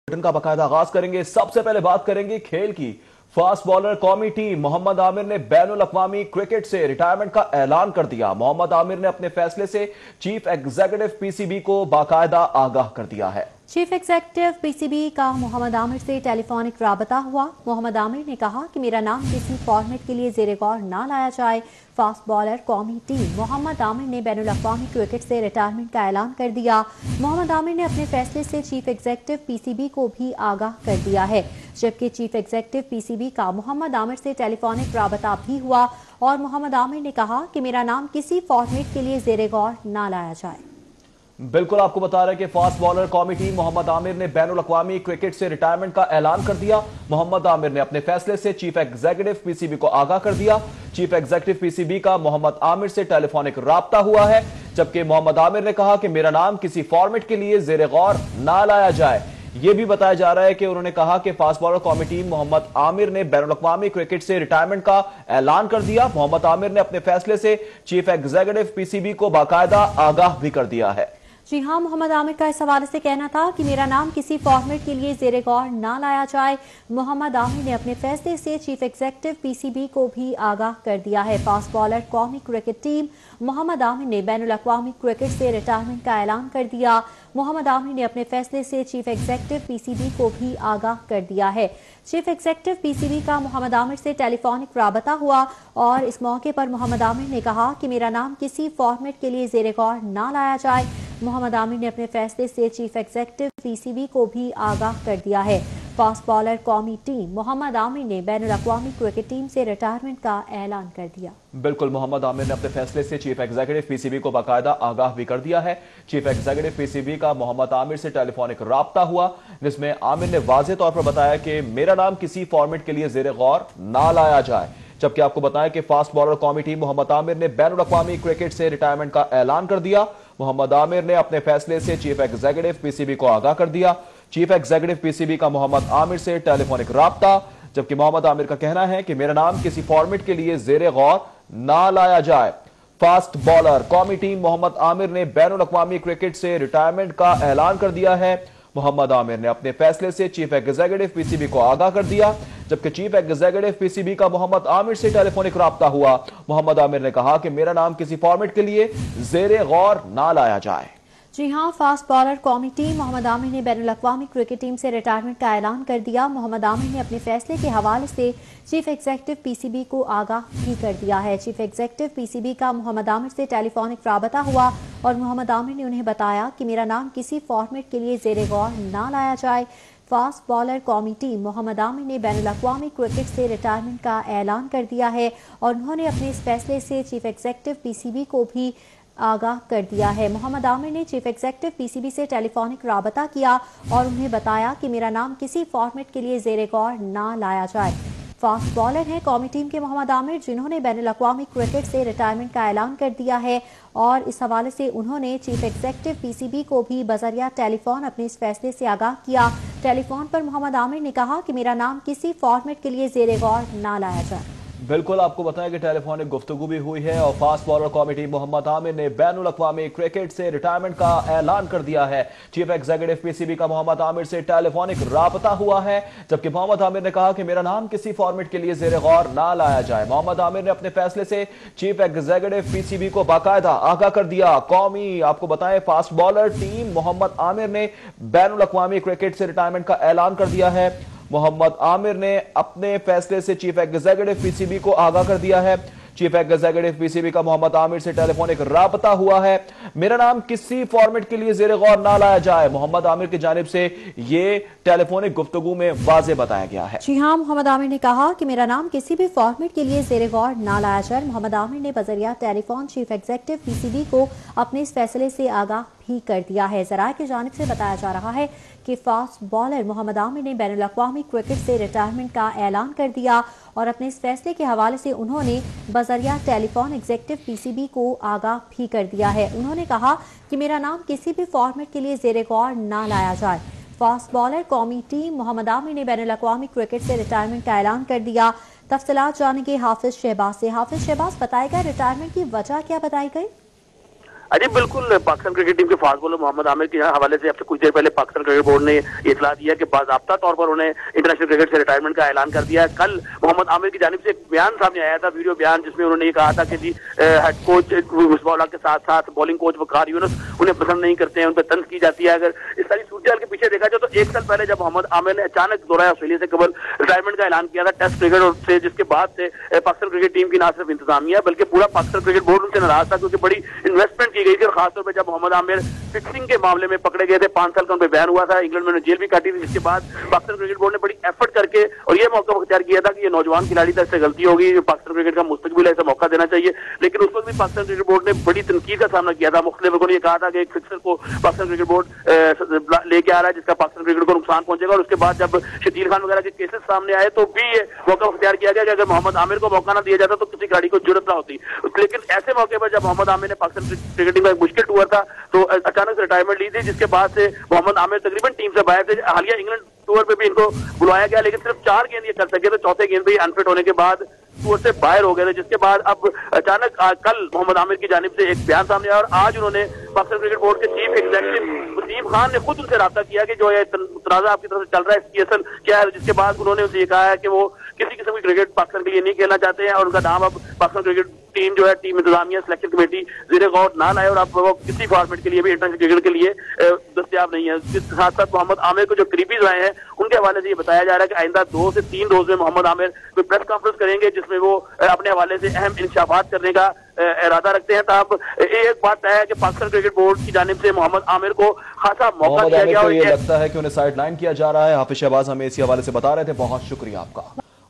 Bulletin का बाकायदा आगाज करेंगे। सबसे पहले बात करेंगे खेल की। फास्ट बॉलर कौमी टीम मोहम्मद आमिर ने बैनुल अक़वामी क्रिकेट से रिटायरमेंट का ऐलान कर दिया। मोहम्मद आमिर ने अपने फैसले से चीफ एग्जीक्यूटिव पीसीबी को बाकायदा आगाह कर दिया है। चीफ एग्जीक्यूटिव पीसीबी का मोहम्मद आमिर से टेलीफोनिक राबता हुआ। मोहम्मद आमिर ने कहा कि मेरा नाम किसी फॉर्मेट के लिए ज़ेरे गौर ना लाया जाए। फास्ट बॉलर कौमी टीम मोहम्मद आमिर ने बैनुल अक़वामी क्रिकेट से रिटायरमेंट का ऐलान कर दिया। मोहम्मद आमिर ने अपने फैसले से चीफ एग्जीक्यूटिव पीसीबी को भी आगाह कर दिया है, जबकि चीफ एग्जीक्यूटिव पीसीबी का मोहम्मद आमिर से टेलीफोनिक राबता भी हुआ और मोहम्मद आमिर ने कहा कि मेरा नाम किसी फॉर्मेट के लिए ज़ेरे गौर ना लाया जाए। बिल्कुल आपको बता रहे हैं कि फास्ट बॉलर कौमी टीम मोहम्मद आमिर ने बैनुल अक़वामी क्रिकेट से रिटायरमेंट का ऐलान कर दिया। मोहम्मद आमिर ने अपने फैसले से चीफ एग्जीक्यूटिव पीसीबी को आगाह कर दिया। चीफ एग्जीक्यूटिव पीसीबी का मोहम्मद आमिर से टेलीफोनिक राब्ता हुआ है, जबकि मोहम्मद आमिर ने कहा कि मेरा नाम किसी फॉर्मेट के लिए ज़ेरे गौर ना लाया जाए। यह भी बताया जा रहा है कि उन्होंने कहा कि फास्ट बॉलर कौमी टीम मोहम्मद आमिर ने बैनुल अक़वामी क्रिकेट से रिटायरमेंट का ऐलान कर दिया। मोहम्मद आमिर ने अपने फैसले से चीफ एग्जीक्यूटिव पीसीबी को बाकायदा आगाह भी कर दिया है। जी हाँ, मोहम्मद आमिर का इस हवाले से कहना था कि मेरा नाम किसी फॉर्मेट के लिए ज़ेरे गौर ना लाया जाए। मोहम्मद आमिर ने अपने फैसले से चीफ एग्जीक्यूटिव पीसीबी को भी आगाह कर दिया है। फास्ट बॉलर कौमी क्रिकेट टीम मोहम्मद आमिर ने बैनुल अक़वामी क्रिकेट से रिटायरमेंट का ऐलान कर दिया। मोहम्मद आमिर ने अपने फैसले से चीफ एग्जीक्यूटिव पीसीबी को भी आगाह कर दिया है। चीफ एग्जीक्यूटिव पीसीबी का मोहम्मद आमिर से टेलीफोनिक राबता हुआ और इस मौके पर मोहम्मद आमिर ने कहा कि मेरा नाम किसी फॉर्मेट के लिए ज़ेरे गौर ना लाया जाए। मोहम्मद आमिर ने अपने फैसले से चीफ एग्जीक्यूटिव पीसीबी को भी आगाह कर दिया है। फास्ट बॉलर कौमी टीम मोहम्मद आमिर ने बैनुल अक़वामी क्रिकेट टीम से रिटायरमेंट का ऐलान कर दिया। बिल्कुल, मोहम्मद आमिर ने अपने फैसले से चीफ एग्जीक्यूटिव पीसीबी को बाकायदा आगाह भी कर दिया है। चीफ एग्जीक्यूटिव पीसीबी का मोहम्मद आमिर से टेलीफोनिक राब्ता हुआ, जिसमें आमिर ने वाज़ेह तौर पर बताया कि मेरा नाम किसी फॉर्मेट के लिए ज़ेरे गौर ना लाया जाए। जबकि आपको बताएं कि फास्ट बॉलर कौमी टीम मोहम्मद आमिर ने बैनुल अक़वामी क्रिकेट से रिटायरमेंट का ऐलान कर दिया। मोहम्मद आमिर ने अपने फैसले से चीफ एग्जीक्यूटिव पीसीबी को आगाह कर दिया। चीफ एग्जीक्यूटिव पीसीबी का मोहम्मद आमिर से टेलीफोनिक राब्ता, जबकि मोहम्मद आमिर का कहना है कि मेरा नाम किसी फॉर्मेट के लिए ज़ेरे गौर ना लाया जाए। फास्ट बॉलर कौमी टीम मोहम्मद आमिर ने बैनुल अक़वामी क्रिकेट से रिटायरमेंट का ऐलान कर दिया है। मोहम्मद आमिर ने अपने फैसले से चीफ एग्जीक्यूटिव पीसीबी को आगाह कर दिया, जबकि चीफ एग्जीक्यूटिव पीसीबी का मोहम्मद आमिर से टेलीफोनिक राब्ता हुआ। मोहम्मद आमिर ने कहा कि मेरा नाम किसी फॉर्मेट के लिए ज़ेरे गौर ना लाया जाए। जी हाँ, फास्ट बॉलर कौमी टीम मोहम्मद आमिर ने बैनुल अक़वामी क्रिकेट टीम से रिटायरमेंट का ऐलान कर दिया। मोहम्मद आमिर ने अपने फैसले के हवाले से चीफ एग्जीक्यूटिव पीसीबी को आगाह भी कर दिया है। चीफ एग्जीक्यूटिव पीसीबी का मोहम्मद आमिर से टेलीफोनिक राबता हुआ और मोहम्मद आमिर ने उन्हें बताया कि मेरा नाम किसी फॉर्मेट के लिए ज़ेरे गौर ना लाया जाए। फास्ट बॉलर कौमी टीम मोहम्मद आमिर ने बैनुल अक़वामी क्रिकेट से रिटायरमेंट का ऐलान कर दिया है और उन्होंने अपने इस फैसले से चीफ एग्जीक्यूटिव पीसीबी को भी आगाह कर दिया है। मोहम्मद आमिर ने चीफ एग्जीक्यूटिव पीसीबी से टेलीफोनिक राबता किया और उन्हें बताया कि मेरा नाम किसी फॉर्मेट के लिए ज़ेरे गौर ना लाया जाए। फास्ट बॉलर हैं कौमी टीम के मोहम्मद आमिर, जिन्होंने बैनुल अक़वामी क्रिकेट से रिटायरमेंट का ऐलान कर दिया है और इस हवाले से उन्होंने चीफ एग्जीक्यूटिव पीसीबी को भी बज़रिया टेलीफोन अपने इस फैसले से आगाह किया। टेलीफोन पर मोहम्मद आमिर ने कहा कि मेरा नाम किसी फॉर्मेट के लिए ज़ेरे गौर ना लाया जाए। बिल्कुल आपको बताएं कि टेलीफोनिक गुफ्तगू भी हुई है और फास्ट बॉलर कौमी टीम मोहम्मद आमिर ने बैनुल अक़वामी क्रिकेट से रिटायरमेंट का ऐलान कर दिया है। चीफ एग्जीक्यूटिव पीसीबी का मोहम्मद आमिर से टेलीफोनिक राबता हुआ है, जबकि मोहम्मद आमिर ने कहा कि मेरा नाम किसी फॉर्मेट के लिए ज़ेरे गौर ना लाया जाए। मोहम्मद आमिर ने अपने फैसले से चीफ एग्जीक्यूटिव पीसीबी को बाकायदा आगाह कर दिया। कौमी आपको बताएं fast bowler team Mohammad Amir ने बैनुल अक़वामी क्रिकेट से रिटायरमेंट का ऐलान कर दिया है। मोहम्मद आमिर ने अपने फैसले से चीफ एग्जीक्यूटिव पीसीबी को आगाह कर दिया है। चीफ एग्जीक्यूटिव पीसीबी का मोहम्मद आमिर से टेलीफोनिक राबता हुआ है। मेरा नाम किसी फॉर्मेट के लिए ज़ेरे गौर ना लाया जाए। मोहम्मद आमिर की जानिब से ये टेलीफोनिक गुफ्तगू में वाज़ेह बताया गया है। जी हाँ, मोहम्मद आमिर ने कहा कि मेरा नाम किसी भी फॉर्मेट के लिए ज़ेरे गौर ना लाया जाए। मोहम्मद आमिर ने बज़रिया टेलीफोन चीफ एग्जीक्यूटिव पीसीबी को अपने इस फैसले से आगाह भी कर दिया है। ज़राए की जानिब से बताया जा रहा है कि फास्ट बॉलर मोहम्मद आमिर ने बैनुल अक़वामी क्रिकेट से रिटायरमेंट का ऐलान कर दिया और अपने इस फैसले के हवाले से उन्होंने बज़रिया टेलीफोन एग्जीक्यूटिव पीसीबी को आगाह भी कर दिया है। उन्होंने कहा कि मेरा नाम किसी भी फॉर्मेट के लिए ज़ेरे गौर ना लाया जाए। फास्ट बॉलर कौमी टीम मोहम्मद आमिर ने बैनुल अक़वामी क्रिकेट से रिटायरमेंट का ऐलान कर दिया। तफसीलात जानेंगे हाफिज शहबाज से। हाफिज शहबाज, बताएगा रिटायरमेंट की वजह क्या बताई गई? अजी बिल्कुल, पाकिस्तान क्रिकेट टीम के फास्ट बॉलर मोहम्मद आमिर के हवाले से अब से कुछ देर पहले पाकिस्तान क्रिकेट बोर्ड ने ये इतला दिया कि बाज़ाब्ता तौर पर उन्हें इंटरनेशनल क्रिकेट से रिटायरमेंट का ऐलान कर दिया है। कल मोहम्मद आमिर की जानिब से एक बयान सामने आया था, वीडियो बयान, जिसमें उन्होंने ये कहा था कि जी हेड कोच मिसबाह के साथ साथ बॉलिंग कोच वकार यूनुस उन्हें पसंद नहीं करते हैं, उन पर तंज की जाती है। अगर इस सारी सूरत के पीछे देखा जाए तो एक साल पहले जब मोहम्मद आमिर ने अचानक दौरा ऑस्ट्रेलिया से कबल रिटायरमेंट का ऐलान किया था टेस्ट क्रिकेट से, जिसके बाद से पाकिस्तान क्रिकेट टीम की ना सिर्फ इंतजामिया बल्कि पूरा पाकिस्तान क्रिकेट बोर्ड उनसे नाराज था, क्योंकि बड़ी इन्वेस्टमेंट की गई थी। और खासतौर पर जब मोहम्मद आमिर फिक्सिंग के मामले में पकड़े गए थे, 5 साल का उन पर बैन हुआ था, इंग्लैंड में उन्हें जेल भी काटी थी, जिसके बाद पाकिस्तान क्रिकेट बोर्ड ने बड़ी एफर्ट करके और ये मौका अख्तियार किया था कि ये नौजवान खिलाड़ी था, इससे गलती होगी, पाकिस्तान क्रिकेट का मुस्तकबिल है, इसे मौका देना चाहिए। लेकिन उस वक्त भी पाकिस्तान क्रिकेट बोर्ड ने बड़ी तनकीद का सामना किया था। मुख्तलिफ लोगों ने ये कहा था कि एक फिक्सर को पाकिस्तान क्रिकेट बोर्ड लेके आ रहा है जिसका पाकिस्तान क्रिकेट को नुकसान पहुंचेगा। और उसके बाद जब शकील खान वगैरह के केसेस सामने आए तो भी ये मौका अख्तियार किया गया कि अगर मोहम्मद आमिर को मौका ना दिया जाता तो किसी खिलाड़ी को जरूरत ना होती। लेकिन ऐसे मौके पर जब मोहम्मद आमिर ने पाकिस्तान क्रिकेट टीम का एक मुश्किल टूर था तो अचानक से रिटायरमेंट ली थी, जिसके बाद से मोहम्मद आमिर तकरीबन टीम से बाहर थे। हालिया इंग्लैंड टूर पे भी इनको बुलाया गया, लेकिन सिर्फ 4 गेंद ये कर सके थे, चौथे गेंद पे अनफिट होने के बाद टूर से बाहर हो गए थे। जिसके बाद अब अचानक कल मोहम्मद आमिर की जानिब से एक बयान सामने आया और आज उन्होंने पाकिस्तान क्रिकेट बोर्ड के चीफ एग्जीक्यूटिव वसीम खान ने खुद उनसे राब्ता किया कि जो ये तनाजा आपकी तरफ से चल रहा है इसकी असल क्या है। जिसके बाद उन्होंने उनसे ये कहा है कि वो किसी किस्म की क्रिकेट पाकिस्तान के लिए नहीं खेलना चाहते हैं और उनका नाम अब पाकिस्तान क्रिकेट टीम जो है, टीम इंतजामिया, सिलेक्शन कमेटी ज़ेरे गौर ना लाए और अब वो किसी फॉर्मेट के लिए भी इंटरनेशनल क्रिकेट के लिए दस्तयाब नहीं है। इसके साथ साथ मोहम्मद आमिर को जो करीबी रहे हैं उनके हवाले से ये बताया जा रहा है कि आइंदा 2 से 3 रोज में मोहम्मद आमिर कोई प्रेस कॉन्फ्रेंस करेंगे जिसमें वो अपने हवाले से अहम इंशाफात करने का इरादा रखते हैं। तब एक बात तय है कि पाकिस्तान क्रिकेट बोर्ड की जानिब से मोहम्मद आमिर को खासा मौका दिया गया। ये लगता है कि उन्हें साइडलाइन किया जा रहा है। हाफिज शहबाज हमें इसी हवाले से बता रहे थे, बहुत शुक्रिया आपका।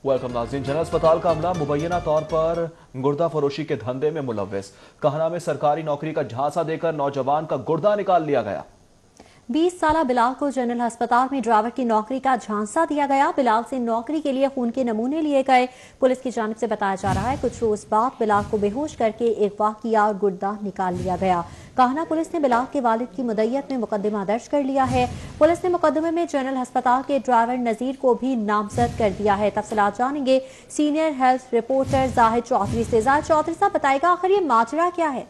वेलकम नाज़रीन। जनरल अस्पताल का अमला मुबैना तौर पर गुर्दा फरोशी के धंधे में मुलव्वस, कहना में सरकारी नौकरी का झांसा देकर नौजवान का गुर्दा निकाल लिया गया। 20 साला बिलाल को जनरल अस्पताल में ड्राइवर की नौकरी का झांसा दिया गया। बिलाल से नौकरी के लिए खून के नमूने लिए गए। पुलिस की जानिब से बताया जा रहा है कुछ रोज बाद बिलाल को बेहोश करके अगवा किया और गुर्दा निकाल लिया गया। काहना पुलिस ने बिलाल के वालिद की मुद्दत में मुकदमा दर्ज कर लिया है। पुलिस ने मुकदमे में जनरल अस्पताल के ड्राइवर नजीर को भी नामजद कर दिया है। तफसीलात जानेंगे senior health reporter Zahid Chaudhry से। जाहिद चौधरी साहब बताएगा आखिर ये माजरा क्या है?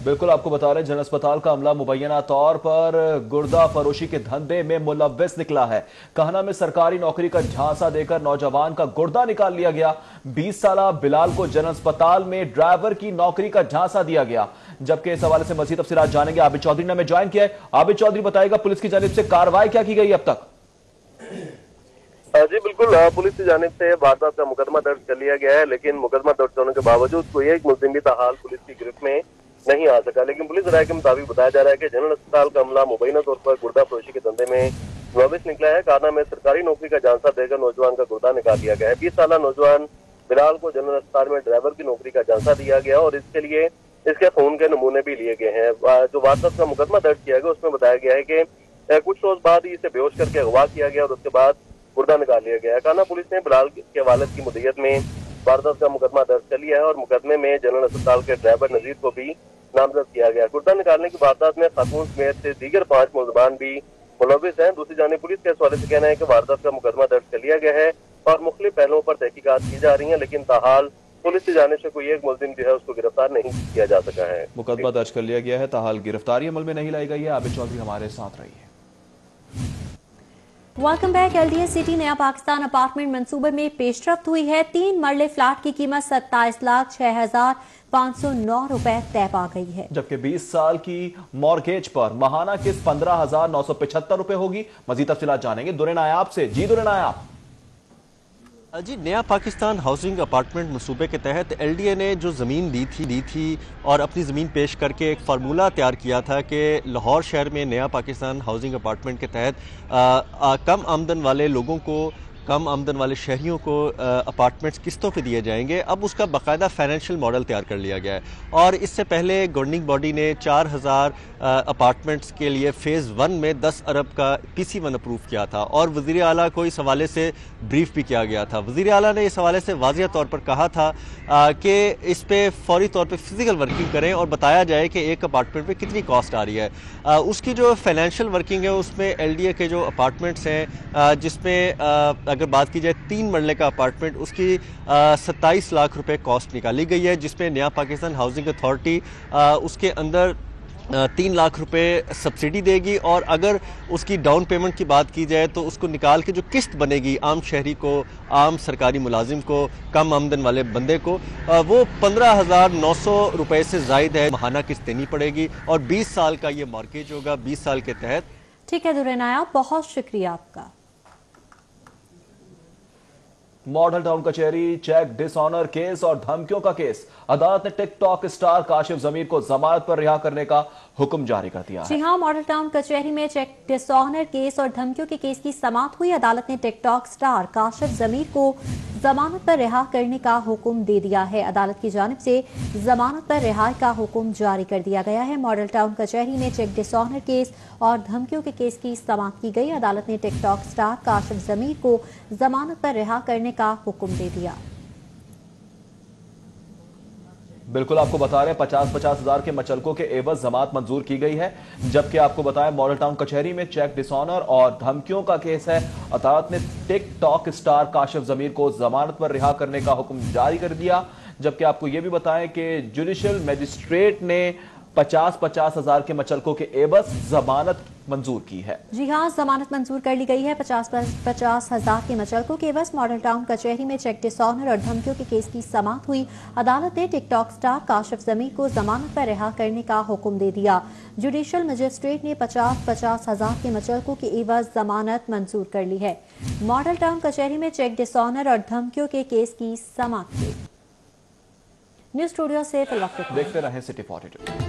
बिल्कुल, आपको बता रहे हैं जनरल अस्पताल का अमला मुबैना तौर पर गुर्दा फरोशी के धंधे में मुलव्वस निकला है। कहना में सरकारी नौकरी का झांसा देकर नौजवान का गुर्दा निकाल लिया गया। 20 साला बिलाल को जनरल अस्पताल में ड्राइवर की नौकरी का झांसा दिया गया। जबकि इस हवाले से मजीद तफसीलात जानेंगे आबिद चौधरी ने हमें ज्वाइन किया है। आबिद चौधरी बताएगा पुलिस की जानिब से कार्रवाई क्या की गई अब तक? जी बिल्कुल, पुलिस की जानिब से वारदात का मुकदमा दर्ज कर लिया गया है, लेकिन मुकदमा दर्ज होने के बावजूद कोई एक मुलजिम भी ताहाल पुलिस की गिरफ्त में नहीं आ सका। लेकिन पुलिस राय के मुताबिक बताया जा रहा है कि जनरल अस्पताल का अमला मुबैना तौर पर गुर्दा फरोशी के धंधे में मुलव्वस निकला है। काना में सरकारी नौकरी का झांसा देकर नौजवान का गुर्दा निकाल लिया गया है। 20 साला नौजवान बिलाल को जनरल अस्पताल में ड्राइवर की नौकरी का झांसा दिया गया और इसके लिए इसके खून के नमूने भी लिए गए हैं। जो वारदात का मुकदमा दर्ज किया गया उसमें बताया गया है कि कुछ रोज बाद ही इसे बेहोश करके अगवा किया गया और उसके बाद गुर्दा निकाल लिया गया है। काना पुलिस ने बिलाल के वालिद की मुद्दत में वारदात का मुकदमा दर्ज कर लिया है और मुकदमे में जनरल अस्पताल के ड्राइवर नजीर को भी नामजद किया गया। गुर्दा निकालने की वारदात में खातून समेत से दीगर 5 मुलजमान भी मुलव्वस हैं। दूसरी जानिब पुलिस के हवाले से कहना है कि वारदात का मुकदमा दर्ज कर लिया गया है और मुख्तलिफ पहलुओं पर तहकीकात की जा रही है, लेकिन ताहाल पुलिस की जानिब से कोई एक मुलजिम जो है उसको गिरफ्तार नहीं किया जा सका है। मुकदमा दर्ज कर लिया गया है, ताहाल गिरफ्तारी अमल में नहीं लाई गई है। आबिद चौधरी हमारे साथ रही है। Welcome back. LDS सिटी नया पाकिस्तान अपार्टमेंट मंसूबे में पेशरफ्त हुई है। 3 मरले फ्लैट की कीमत 27,06,509 रुपए तय पा गई है, जबकि 20 साल की मॉर्गेज पर माहाना किस्त 15,975 रुपए होगी। मजीद तफसीलात जानेंगे दुरे नायाब से। जी दुरे नायाब। जी, नया पाकिस्तान हाउसिंग अपार्टमेंट मंसूबे के तहत LDA ने जो ज़मीन दी थी और अपनी ज़मीन पेश करके एक फार्मूला तैयार किया था कि लाहौर शहर में नया पाकिस्तान हाउसिंग अपार्टमेंट के तहत कम आमदन वाले लोगों को, कम आमदन वाले शहरियों को अपार्टमेंट्स किस्तों पे दिए जाएंगे। अब उसका बाकायदा फाइनेंशियल मॉडल तैयार कर लिया गया है और इससे पहले गवर्निंग बॉडी ने 4000 अपार्टमेंट्स के लिए फ़ेज़ 1 में 10 अरब का PC1 अप्रूव किया था और वज़ीर आला को इस हवाले से ब्रीफ भी किया गया था। वज़ीर आला ने इस हवाले से वाज़िया तौर पर कहा था कि इस पर फौरी तौर पर फिजिकल वर्किंग करें और बताया जाए कि एक अपार्टमेंट पर कितनी कॉस्ट आ रही है। उसकी जो फाइनेंशियल वर्किंग है उसमें LDA के जो अपार्टमेंट्स हैं जिसमें اگر بات کی جائے 3 مرلے کا اپارٹمنٹ، اس کی 27 لاکھ روپے کاسٹ نکالی گئی ہے، جس میں نیا پاکستان ہاؤسنگ اتھارٹی اس کے اندر 3 لاکھ روپے سبسڈی دے گی، اور اگر اس کی ڈاؤن پیمنٹ کی بات کی جائے تو اس کو نکال کے جو قسط بنے گی عام شہری کو، عام سرکاری ملازم کو، کم آمدن والے بندے کو، وہ 15,900 روپے سے زائد ہے، ماہانہ قسط دینی پڑے گی، اور 20 سال کا یہ مارگیج ہوگا، 20 سال کے تحت۔ ٹھیک ہے درِ نایاب، بہت شکریہ آپ کا۔ ماڈل ٹاؤن کچہری چیک ڈس آنر کیس اور دھمکیوں کا کیس، عدالت نے ٹک ٹاک اسٹار کاشف ضمیر کو ضمانت پر رہا کرنے کا حکم جاری کر دیا ہے۔ جی ہاں، ماڈل ٹاؤن کچہری میں چیک ڈس آنر کیس اور دھمکیوں کے کیس کی سماعت ہوئی۔ عدالت نے ٹک ٹاک اسٹار کاشف ضمیر کو ضمانت پر رہا کرنے کا حکم دے دیا ہے۔ عدالت کی جانب سے ضمانت پر رہائی کا حکم جاری کر دیا گیا ہے۔ ماڈل ٹاؤن کچہری میں چیک ڈس آنر کیس اور دھمکیوں کے کیس کی سماعت کی گئی۔ عدالت نے ٹک ٹاک اسٹار کاشف ضمیر کو ضمانت پر رہا کرنے کا حکم دے دیا۔ بالکل آپ کو بتا رہے ہیں 50,000 ہزار کے مچلکوں کے عوض ضمانت منظور کی گئی ہے، جبکہ آپ کو بتائیں ماڈل ٹاؤن کچہری میں چیک ڈس آنر اور دھمکیوں کا کیس ہے۔ عدالت نے ٹک ٹاک اسٹار کاشف ضمیر کو ضمانت پر رہا کرنے کا حکم جاری کر دیا، جبکہ آپ کو یہ بھی بتائیں کہ جوڈیشل میجسٹریٹ نے 50,000 ہزار کے مچلکوں کے عوض ضمانت منظور کی ہے۔ جی ہاں، ضمانت منظور کر لی گئی ہے 50,000 ہزار کے مچلکوں کے عوض۔ ماڈل ٹاؤن کچہری میں چیک ڈس آنر اور دھمکیوں کے کیس کی سماعت ہوئی۔ عدالت نے ٹک ٹاک اسٹار کاشف ضمیر کو ضمانت پر رہا کرنے کا حکم دے دیا۔ جوڈیشل مجسٹریٹ نے 50,000 ہزار کے مچلکوں کے عوض ضمانت منظور کر لی ہے۔ ماڈل ٹاؤن کچہری میں چیک ڈس آنر اور دھمکیوں کے کیس کی سماعت ہوئی۔ نیوز اسٹوڈیو سے فی الوقت دیکھتے رہیں سٹی 42۔